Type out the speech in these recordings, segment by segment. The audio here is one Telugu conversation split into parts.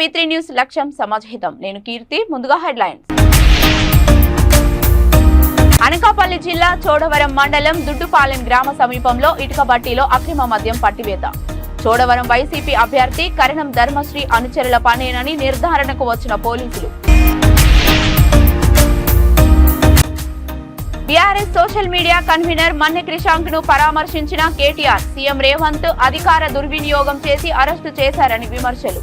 V3 న్యూస్ లక్ష్యం సమాజహితం. నేను కీర్తి. ముందుగా హెడ్లైన్స్. అనకాపల్లి జిల్లా చోడవరం మండలం దుడ్డుపాలెం గ్రామ సమీపంలో ఇటుక బట్టీలో అక్రమ మద్యం పట్టివేత. చోడవరం వైసీపీ అభ్యర్థి కరణం ధర్మశ్రీ అనుచరుల పనేనని నిర్ధారణకు వచ్చిన పోలీసులు. TRS social media convener Manne Krishank ను పరామర్శించిన కేటీఆర్. సీఎం రేవంత్ అధికార దుర్వినియోగం చేసి అరెస్టు చేశారని విమర్శలు.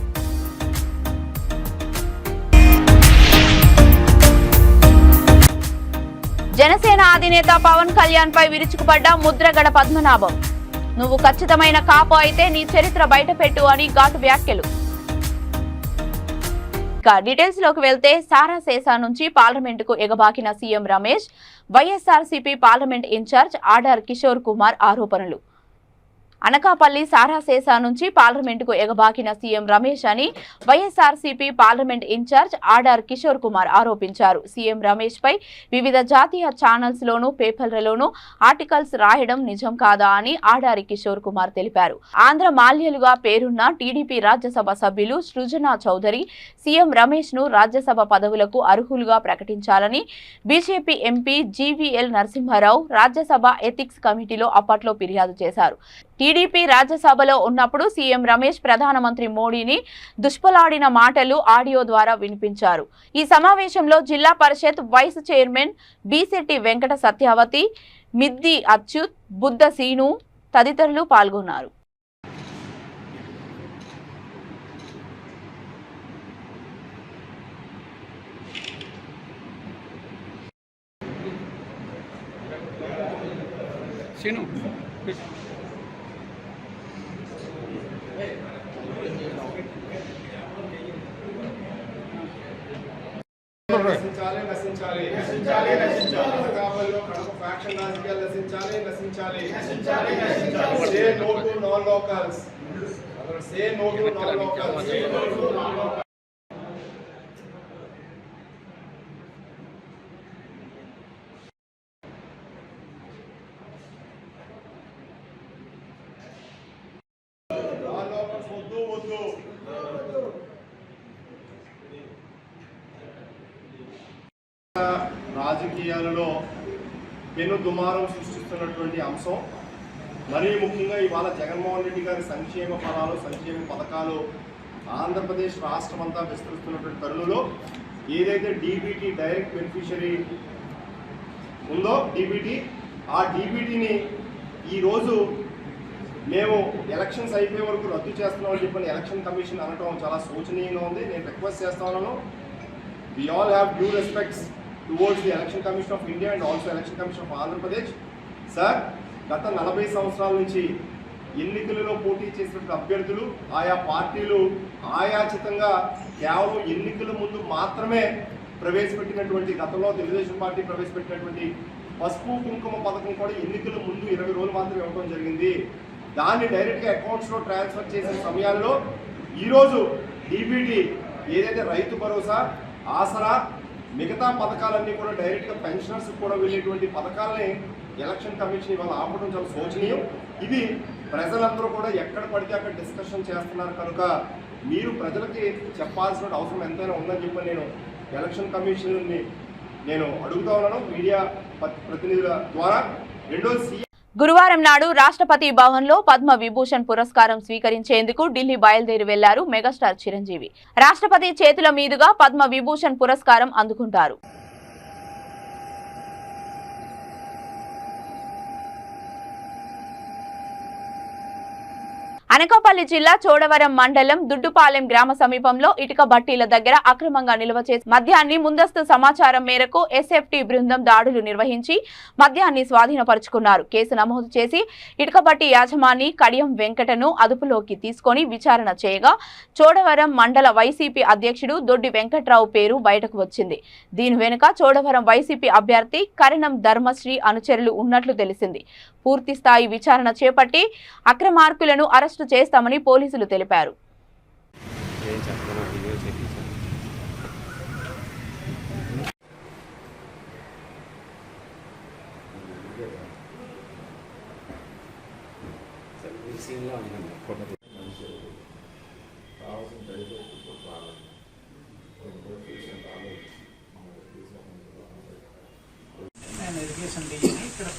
జనసేన అధినేత పవన్ కళ్యాణ్ పై విరుచుకుపడ్డ ముద్రగడ పద్మనాభం. నువ్వు ఖచ్చితమైన కాపు అయితే నీ చరిత్ర బయటపెట్టు అని ఘాటు వ్యాఖ్యలు. డీటెయిల్స్ లోకి వెళ్తే సారాసేసా నుంచి పార్లమెంటుకు ఎగబాకిన CM Ramesh, YSRCP parliament incharge Adar Kishore Kumar ఆరోపణలు. అనకాపల్లి సారాసేసా నుంచి పార్లమెంటుకు ఎగబాకిన సీఎం రమేష్ అని YSRCP parliament incharge Adar Kishore Kumar ఆరోపించారు. సీఎం రమేష్ పై వివిధ జాతీయ ఛానల్స్ లోను పేపర్లలోనూ ఆర్టికల్స్ రాయడం నిజం కాదా అని ఆడారి కిషోర్ కుమార్ తెలిపారు. ఆంధ్ర మాల్యలుగా పేరున్న టీడీపీ రాజ్యసభ సభ్యులు సృజనా చౌదరి సీఎం రమేష్ ను రాజ్యసభ పదవులకు అర్హులుగా ప్రకటించాలని BJP MP GVL Narasimha Rao Rajya Sabha ethics కమిటీలో అప్పట్లో ఫిర్యాదు చేశారు. టీడీపీ రాజ్యసభలో ఉన్నప్పుడు సీఎం రమేష్ ప్రధానమంత్రి మోడీని దుష్పలాడిన మాటలు ఆడియో ద్వారా వినిపించారు. ఈ సమావేశంలో జిల్లా పరిషత్ వైస్ చైర్మన్ బీశెట్టి వెంకట సత్యావతి, మిద్ది అచ్యుత్, బుద్ధ సీను తదితరులు పాల్గొన్నారు. నశించాలి నశించాలి నశించాలి నశించాలి అనకాపల్లిలో కడప ఫ్యాక్షన్ రాజకీయాలు నశించాలి నశించాలి నశించాలి నశించాలి say no to non locals say no to non locals say no to non locals non locals వద్దు వద్దు రాజకీయాలలో పెను దుమారం సృష్టిస్తున్నటువంటి అంశం. మరీ ముఖ్యంగా ఇవాళ జగన్మోహన్ రెడ్డి గారి సంక్షేమ ఫలాలు సంక్షేమ పథకాలు ఆంధ్రప్రదేశ్ రాష్ట్రం అంతా విస్తరిస్తున్నటువంటి తరుణంలో ఏదైతే డీబీటీ డైరెక్ట్ బెనిఫిషరీ ఉందో ఆ డీబీటీని ఈరోజు మేము ఎలక్షన్స్ అయిపోయే వరకు రద్దు చేస్తున్నామని చెప్పని ఎలక్షన్ కమిషన్ అనటం చాలా శోచనీయంగా ఉంది. నేను రిక్వెస్ట్ చేస్తా ఉన్నాను, we all have due respects towards the Election Commission of India and also Election Commission of Andhra Pradesh. Sir, గత 40 సంవత్సరాల నుంచి ఎన్నికలలో పోటీ చేసినటువంటి అభ్యర్థులు ఆయా పార్టీలు ఆయాచితంగా కేవలం ఎన్నికల ముందు మాత్రమే ప్రవేశపెట్టినటువంటి గతంలో తెలుగుదేశం పార్టీ ప్రవేశపెట్టినటువంటి పసుపు కుంకుమ పథకం కూడా ఎన్నికల ముందు 20 రోజులు మాత్రమే ఇవ్వడం జరిగింది. దాన్ని డైరెక్ట్గా అకౌంట్స్లో ట్రాన్స్ఫర్ చేసిన సమయాల్లో ఈరోజు డీబీటీ ఏదైతే రైతు భరోసా, ఆసరా, మిగతా పథకాలన్నీ కూడా డైరెక్ట్గా పెన్షనర్స్ కూడా వెళ్ళేటువంటి పథకాలని ఎలక్షన్ కమిషన్ ఇవాళ ఆపడం చాలా శోచనీయం. ఇది ప్రజలందరూ కూడా ఎక్కడ పడితే అక్కడ డిస్కషన్ చేస్తున్నారు కనుక మీరు ప్రజలకి చెప్పాల్సిన అవసరం ఎంతైనా ఉందని చెప్పి నేను ఎలక్షన్ కమిషన్ని నేను అడుగుతా ఉన్నాను మీడియా ప్రతినిధుల ద్వారా. రెండోది, గురువారం నాడు రాష్ట్రపతి భవన్ లో పద్మ విభూషణ్ పురస్కారం స్వీకరించేందుకు ఢిల్లీ బయలుదేరి వెళ్లారు మెగాస్టార్ చిరంజీవి. రాష్ట్రపతి చేతుల మీదుగా పద్మ విభూషణ్ పురస్కారం అందుకుంటారు. అనకాపల్లి జిల్లా చోడవరం మండలం దుడ్డుపాలెం గ్రామ సమీపంలో ఇటుక బట్టీల దగ్గర అక్రమంగా నిల్వ చేసి మద్యాన్ని ముందస్తు సమాచారం మేరకు ఎస్ఎఫ్టీ బృందం దాడులు నిర్వహించి మద్యాన్ని స్వాధీనపరుచుకున్నారు. కేసు నమోదు చేసి ఇటుక బట్టి యాజమాని కడియం వెంకటను అదుపులోకి తీసుకుని విచారణ చేయగా చోడవరం మండల వైసీపీ అధ్యక్షుడు దొడ్డి వెంకట్రావు పేరు బయటకు వచ్చింది. దీని వెనుక చోడవరం వైసీపీ అభ్యర్థి కరణం ధర్మశ్రీ అనుచరులు ఉన్నట్లు తెలిసింది. పూర్తి స్థాయి విచారణ చేపట్టి అక్రమార్కులను అరెస్టు చేస్తామని పోలీసులు తెలిపారు. సీన్లో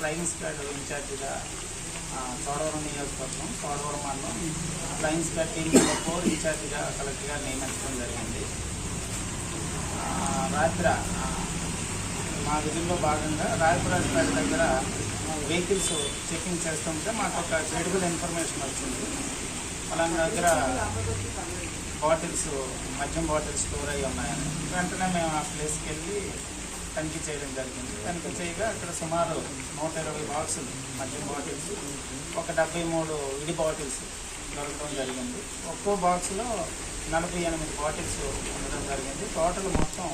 ఫ్లయింగ్ స్క్వాడ్ ఇన్ఛార్జిగా చోడవరం నియోజకవర్గం చోడవరం మండలం ఫ్లయింగ్ స్క్వాడ్ టీమ్ నెంబర్ 4 ఇన్ఛార్జిగా కలెక్టర్గా నియమించడం జరిగింది. రాత్రి మా విధుల్లో భాగంగా రాయపురాజపేట దగ్గర వెహికల్స్ చెకింగ్ చేస్తుంటే మాకు ఒక క్రెడిబుల్ ఇన్ఫర్మేషన్ వచ్చింది. అలాంటి దగ్గర బాటిల్స్ మద్యం బాటిల్స్ స్టోర్ అయ్యి ఉన్నాయని వెంటనే మేము ఆ ప్లేస్కి వెళ్ళి తనిఖీ చేయడం జరిగింది. తనిఖీ చేయగా అక్కడ సుమారు 120 బాక్సులు మద్యం బాటిల్స్, ఒక 73 విడి బాటిల్స్ దొరకడం జరిగింది. ఒక్కో బాక్స్లో 48 బాటిల్స్ ఉండడం జరిగింది. టోటల్ మొత్తం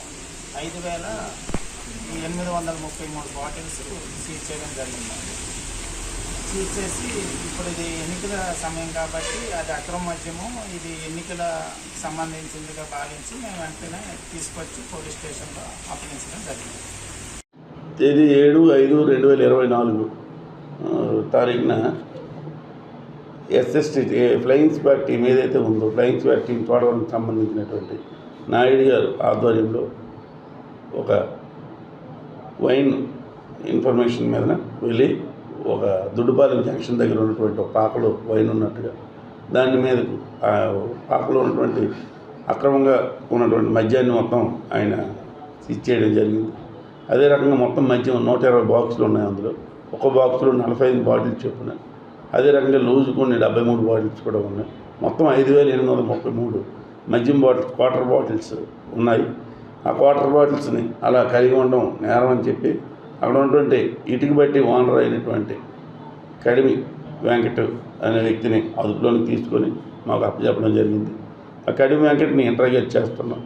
5,833 బాటిల్స్ సీజ్ చేయడం జరిగింది. సీజ్ చేసి ఇప్పుడు ఇది ఎన్నికల సమయం కాబట్టి అది అక్రమ మద్యము, ఇది ఎన్నికల సంబంధించిందిగా భావించి మేము వెంటనే తీసుకొచ్చి పోలీస్ స్టేషన్లో అప్పగించడం జరిగింది. తేదీ 7/5/2024 తారీఖున ఎస్ఎస్టీ ఫ్లయింగ్ స్క్వాడ్ టీం ఏదైతే ఉందో ఫ్లయింగ్ స్క్వాడ్ టీం చోడవరంకి సంబంధించినటువంటి నాయుడు గారు ఆధ్వర్యంలో ఒక వైన్ ఇన్ఫర్మేషన్ మీద వెళ్ళి ఒక దుడ్డుపాలెం జంక్షన్ దగ్గర ఉన్నటువంటి ఒక పాకలో వైన్ ఉన్నట్టుగా దాని మీదకు ఆ పాకలో ఉన్నటువంటి అక్రమంగా ఉన్నటువంటి మద్యాన్ని మొత్తం ఆయన ఇచ్చేయడం జరిగింది. అదే రకంగా మొత్తం మద్యం 120 బాక్సులు ఉన్నాయి. అందులో ఒక బాక్స్లో 45 బాటిల్స్ చొప్పున, అదే రకంగా లూజు కొన్ని 73 బాటిల్స్ కూడా ఉన్నాయి. మొత్తం 5,833 మద్యం బాటిల్స్ క్వార్టర్ బాటిల్స్ ఉన్నాయి. ఆ క్వార్టర్ బాటిల్స్ని అలా కలిగి ఉండడం నేరం అని చెప్పి అక్కడ ఉన్నటువంటి ఇటుక బట్టి ఓనర్ అయినటువంటి కడిమి వెంకట్ అనే వ్యక్తిని అదుపులోకి తీసుకొని మాకు అప్పచెప్పడం జరిగింది. ఆ కడిమి వెంకట్ని ఇంటర్గేట్ చేస్తున్నాం.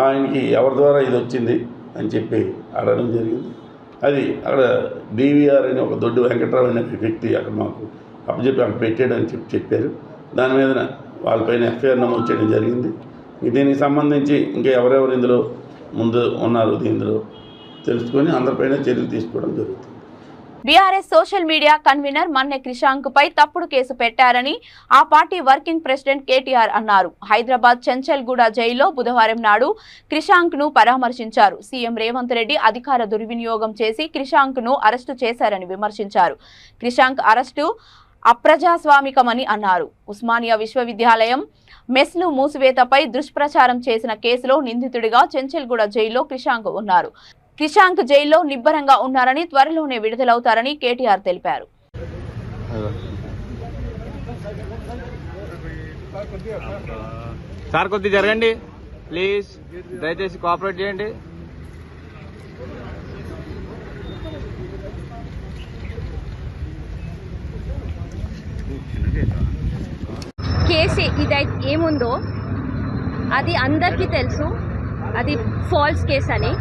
ఆయనకి ఎవరి ద్వారా ఇది వచ్చింది అని చెప్పి అడగడం జరిగింది. అది అక్కడ డివిఆర్ అని ఒక దొడ్డు వెంకట్రావు అనే వ్యక్తి అక్కడ మాకు అప్పచెప్పి అక్కడ పెట్టాడని చెప్పారు. దాని మీద వాళ్ళపైన ఎఫ్ఐఆర్ నమోదు చేయడం జరిగింది. దీనికి సంబంధించి ఇంకా ఎవరెవరు ఇందులో ముందు ఉన్నారు ఇందులో తెలుసుకొని అందరిపైన చర్యలు తీసుకోవడం జరుగుతుంది. BRS social media convener Manne Krishank పై తప్పుడు కేసు పెట్టారని ఆ పార్టీ వర్కింగ్ ప్రెసిడెంట్ కేటీఆర్ అన్నారు. హైదరాబాద్ చెంచల్గూడ జైల్లో బుధవారం నాడు క్రిషాంక్ ను పరామర్శించారు. సీఎం రేవంత్ రెడ్డి అధికార దుర్వినియోగం చేసి క్రిషాంక్ ను అరెస్టు చేశారని విమర్శించారు. క్రిషాంక్ అరెస్టు అప్రజాస్వామికమని అన్నారు. ఉస్మానియా విశ్వవిద్యాలయం మెస్లు మూసివేతపై దుష్ప్రచారం చేసిన కేసులో నిందితుడిగా చెంచల్గూడ జైల్లో క్రిషాంక్ ఉన్నారు. క్రిషాంక్ జైల్లో నిబ్బరంగా ఉన్నారని, త్వరలోనే విడుదలవుతారని కేటీఆర్ తెలిపారు. సార్ కొద్దిగా జరగండి ప్లీజ్, దయచేసి కోఆపరేట్ చేయండి. కేసు ఇది ఏముందో అది అందరికీ తెలుసు, అది ఫాల్స్ కేస్ అని.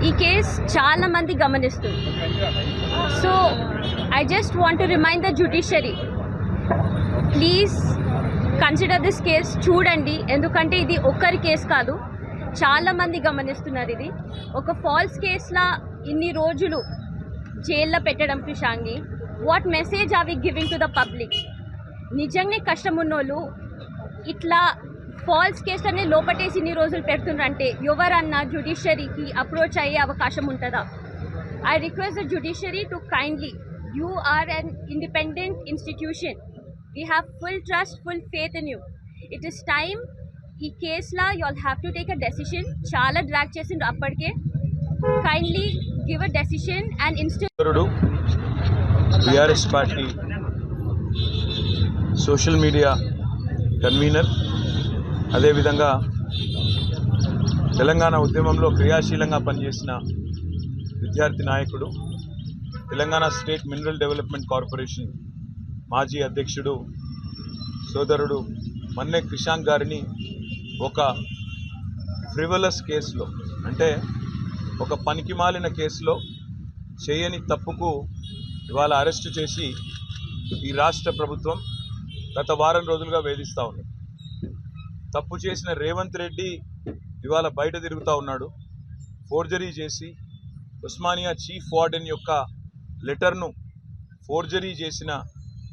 ఈ కేస్ చాలా మంది గమనిస్తుంది. So I just want to remind the judiciary, please consider this case. చూడండి, ఎందుకంటే ఇది ఒక్కరి కేసు కాదు, చాలా మంది గమనిస్తున్నారు. ఇది ఒక ఫాల్స్ కేసులా ఇన్ని రోజులు జైల్లో పెట్టడం క్రిషాంక్ని. What message are we giving to the public? నిజంగా కష్టం ఉన్నోళ్ళు ఇట్లా ఫాల్స్ కేసులనే లోపటేసి ఇన్ని రోజులు పెడుతున్నారంటే ఎవరన్నా జ్యుడిషియరీకి అప్రోచ్ అయ్యే అవకాశం ఉంటుందా? I request the judiciary to kindly, you are an independent institution, we have full trust, full faith in you. It is time ఈ కేసులా you all have to take a decision. చాలా డ్రాగ్ చేసిండ్రు అప్పటికే. Kindly give a decision and institute TRS party social media convener, అదేవిధంగా తెలంగాణ ఉద్యమంలో క్రియాశీలంగా పనిచేసిన విద్యార్థి నాయకుడు, Telangana state mineral development corporation మాజీ అధ్యక్షుడు సోదరుడు మన్నె క్రిషాంక్ గారిని ఒక ఫ్రివలస్ కేసులో, అంటే ఒక పనికిమాలిన కేసులో చేయని తప్పుకు ఇవాళ అరెస్టు చేసి ఈ రాష్ట్ర ప్రభుత్వం గత వారం రోజులుగా వేధిస్తూ ఉంది. తప్పు చేసిన రేవంత్ రెడ్డి ఇవాళ బయట తిరుగుతూ ఉన్నాడు. ఫోర్జరీ చేసి ఉస్మానియా చీఫ్ వార్డెన్ యొక్క లెటర్ను ఫోర్జరీ చేసిన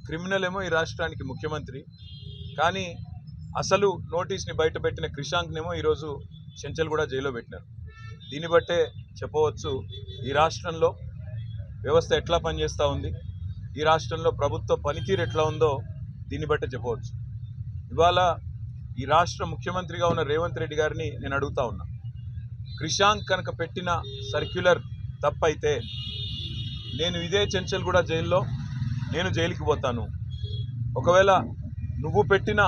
క్రిమినల్ ఏమో ఈ రాష్ట్రానికి ముఖ్యమంత్రి, కానీ అసలు నోటీస్ని బయటపెట్టిన క్రిషాంక్నేమో ఈరోజు చెంచల్గూడ జైల్లో పెట్టినారు. దీన్ని బట్టే చెప్పవచ్చు ఈ రాష్ట్రంలో వ్యవస్థ ఎట్లా పనిచేస్తూ ఉంది, ఈ రాష్ట్రంలో ప్రభుత్వ పనితీరు ఎట్లా ఉందో దీన్ని బట్టి చెప్పవచ్చు. ఇవాళ ఈ రాష్ట్ర ముఖ్యమంత్రిగా ఉన్న రేవంత్ రెడ్డి గారిని నేను అడుగుతా ఉన్నా, క్రిషాంక్ కనుక పెట్టిన సర్క్యులర్ తప్పైతే నేను ఇదే చెంచల్గూడ జైల్లో నేను జైలుకి పోతాను. ఒకవేళ నువ్వు పెట్టిన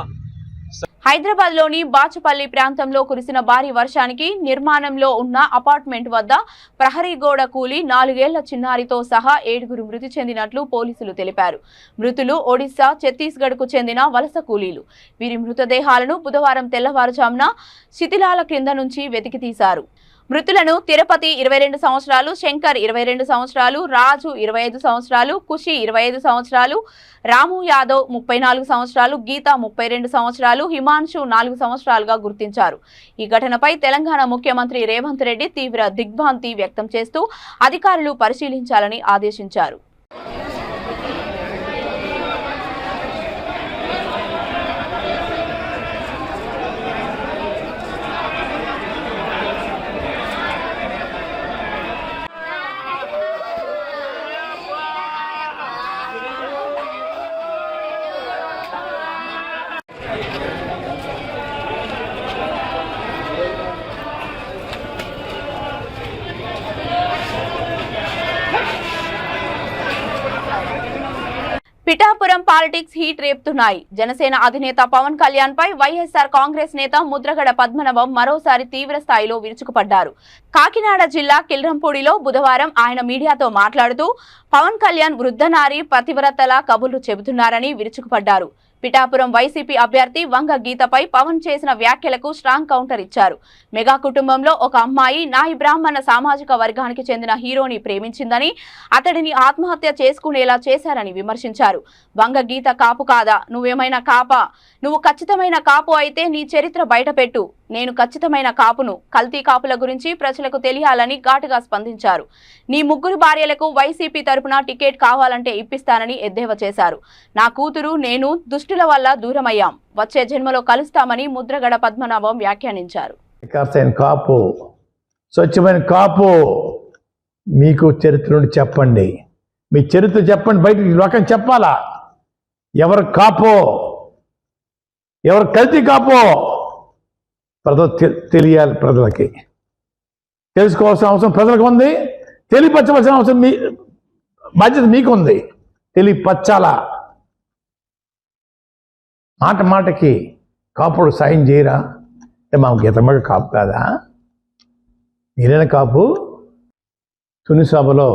హైదరాబాద్ లోని బాచుపల్లి ప్రాంతంలో కురిసిన భారీ వర్షానికి నిర్మాణంలో ఉన్న అపార్ట్మెంట్ వద్ద ప్రహరీ గోడ కూలి 4 ఏళ్ల చిన్నారితో సహా 7 మృతి చెందినట్లు పోలీసులు తెలిపారు. మృతులు ఒడిశా, ఛత్తీస్గఢ్కు చెందిన వలస కూలీలు. వీరి మృతదేహాలను బుధవారం తెల్లవారుజామున శిథిలాల క్రింద నుంచి వెతికి తీశారు. మృతులను తిరుపతి 22 సంవత్సరాలు, శంకర్ 22 సంవత్సరాలు, రాజు 25 సంవత్సరాలు, ఖుషి 25 సంవత్సరాలు, రాము యాదవ్ 34 సంవత్సరాలు, గీత 32 సంవత్సరాలు, హిమాన్షు 4 సంవత్సరాలుగా గుర్తించారు. ఈ ఘటనపై తెలంగాణ ముఖ్యమంత్రి రేవంత్ రెడ్డి తీవ్ర దిగ్భ్రాంతి వ్యక్తం చేస్తూ అధికారులు పరిశీలించాలని ఆదేశించారు. పిఠాపురం పాలిటిక్స్ హీట్ రేపుతున్నాయి. జనసేన అధినేత పవన్ కళ్యాణ్ పై వైఎస్ఆర్ కాంగ్రెస్ నేత ముద్రగడ పద్మనాభం మరోసారి తీవ్ర స్థాయిలో విరుచుకుపడ్డారు. కాకినాడ జిల్లా కిల్రంపూడిలో బుధవారం ఆయన మీడియాతో మాట్లాడుతూ పవన్ కళ్యాణ్ వృద్ధనారి పతివ్రతల కబుర్లు చెబుతున్నారని విరుచుకుపడ్డారు. పిఠాపురం వైసీపీ అభ్యర్థి వంగ గీతపై పవన్ చేసిన వ్యాఖ్యలకు స్ట్రాంగ్ కౌంటర్ ఇచ్చారు. మెగా కుటుంబంలో ఒక అమ్మాయి నాయి బ్రాహ్మణ సామాజిక వర్గానికి చెందిన హీరోని ప్రేమించిందని, అతడిని ఆత్మహత్య చేసుకునేలా చేశారని విమర్శించారు. వంగ గీత కాపు కాదా? నువ్వేమైనా కాపా? నువ్వు ఖచ్చితమైన కాపు అయితే నీ చరిత్ర బయటపెట్టు. నేను ఖచ్చితమైన కాపును. కల్తీ కాపుల గురించి ప్రజలకు తెలియాలని ఘాటుగా స్పందించారు. నీ 3 భార్యలకు వైసీపీ తరపున టికెట్ కావాలంటే ఇప్పిస్తానని ఎద్దేవా చేశారు. నా కూతురు నేను దుష్టుల వల్ల దూరమయ్యాం, వచ్చే జన్మలో కలుస్తామని ముద్రగడ పద్మనాభం వ్యాఖ్యానించారు. కాపు, స్వచ్ఛమైన కాపు మీకు చరిత్ర నుండి చెప్పండి. మీ చరిత్ర చెప్పండి, బయట లోకం చెప్పాలా. ఎవరు కాపో, ఎవరు కల్తీ కాపో ప్రజలు తెలియాలి. ప్రజలకి తెలుసుకోవాల్సిన అవసరం ప్రజలకు ఉంది. తెలియపరచవలసిన అవసరం బాధ్యత మీకు ఉంది. తెలియపరచాలా. మాటకి కాపుడు సాయం చేయరా? అంటే మా గీతమ్మగా కాపు కాదా? మీరైనా కాపు. తుని సభలో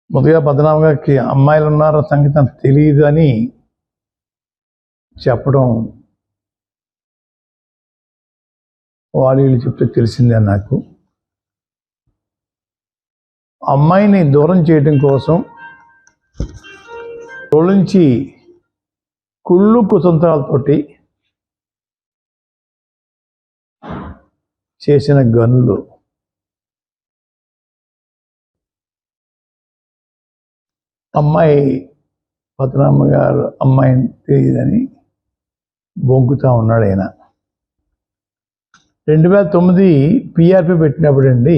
ముందుగా పద్మనాభం గారికి అమ్మాయిలు ఉన్నారో సంగీతం తెలియదు అని చెప్పడం వాళ్ళు చెప్తే తెలిసిందే నాకు. అమ్మాయిని దూరం చేయడం కోసం రోజు నుంచి కుళ్ళు కుతంత్రాలతోటి చేసిన గనులు అమ్మాయి పద్మనాభ గారు అమ్మాయిని తెలియదని బొంకుతా ఉన్నాడు ఆయన. 2009 పిఆర్పి పెట్టినప్పుడండి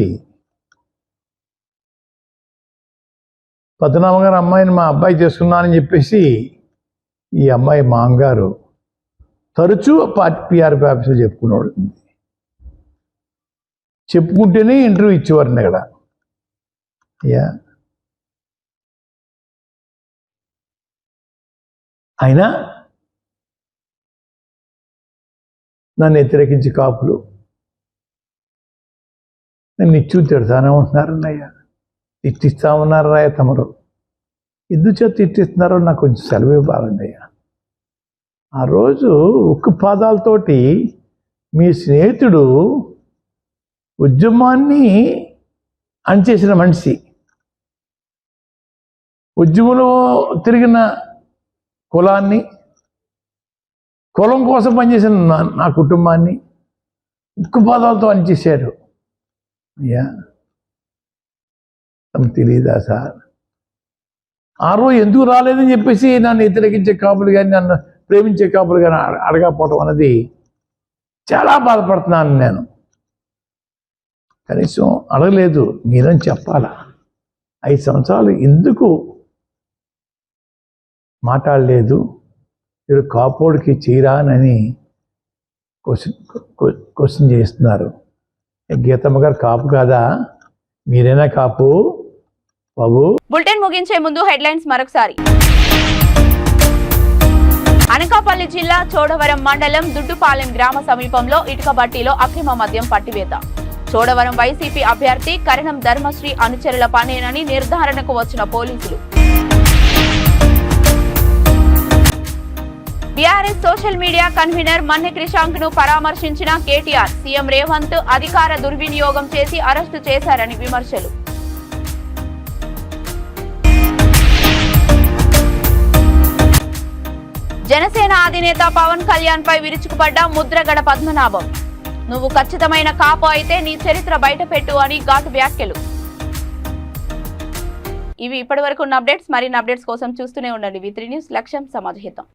పద్మనాభ గారు అమ్మాయిని మా అబ్బాయి చేసుకున్నానని చెప్పేసి ఈ అమ్మాయి మా అమ్మగారు తరచూ పిఆర్పి ఆఫీసులో చెప్పుకున్నాడు. చెప్పుకుంటేనే ఇంటర్వ్యూ ఇచ్చేవారండి అక్కడ. అయ్యా అయినా నన్ను వ్యతిరేకించి కాపులు నన్ను ఇచ్చు తిడతానే ఉంటున్నారన్నయ్యా, తిట్టిస్తా ఉన్నారు రాయ తమరు. ఎందుచేత తిట్టిస్తున్నారో నాకు కొంచెం సెలవు ఇవ్వాలండి అయ్యా. ఆ రోజు ఉక్కు పాదాలతోటి మీ స్నేహితుడు ఉద్యమాన్ని అణిచేసిన మనిషి, ఉద్యమంలో తిరిగిన కులాన్ని, కులం కోసం పనిచేసిన నా కుటుంబాన్ని ఉక్కు పాదాలతో అణిచేశారు. అయ్యా తమకు తెలియదా సార్? ఆ రోజు ఎందుకు రాలేదని చెప్పేసి నన్ను వ్యతిరేకించే కాపులు కానీ నన్ను ప్రేమించే కాపులు కానీ అడగకపోవటం అనేది చాలా బాధపడుతున్నాను నేను. కనీసం అడగలేదు, మీరని చెప్పాలా? 5 సంవత్సరాలు ఎందుకు మాట్లాడలేదు? మీరు కాపోడికి చేయరానని క్వశ్చన్ చేస్తున్నారు. గీతమ్మ గారు కాపు కాదా? మీరైనా కాపు బాబు? బులెటిన్ ముగించే ముందు హెడ్లైన్స్ మరొకసారి. అనకాపల్లి జిల్లా చోడవరం మండలం దుడ్డుపాలెం గ్రామ సమీపంలో ఇటుక బట్టీలో అక్రమ మద్యం పట్టివేత. చోడవరం వైసీపీ అభ్యర్థి కరణం ధర్మశ్రీ అనుచరుల పనేనని నిర్ధారణకు వచ్చిన పోలీసులు. BRS social media convener Manne Krishank ను పరామర్శించిన కేటీఆర్. సీఎం రేవంత్ అధికార దుర్వినియోగం చేసి అరెస్టు చేశారని విమర్శలు. జనసేన అధినేత పవన్ కళ్యాణ్ పై విరుచుకుపడ్డ ముద్రగడ పద్మనాభం. నువ్వు ఖచ్చితమైన కాపు అయితే నీ చరిత్ర బయటపెట్టు అని ఘాటు వ్యాఖ్యలు. ఇవి ఇప్పటివరకు ఉన్న అప్డేట్స్. మరిన్ని అప్డేట్స్ కోసం చూస్తూనే ఉండండి V3 న్యూస్. లక్ష్యం సమాజహితం.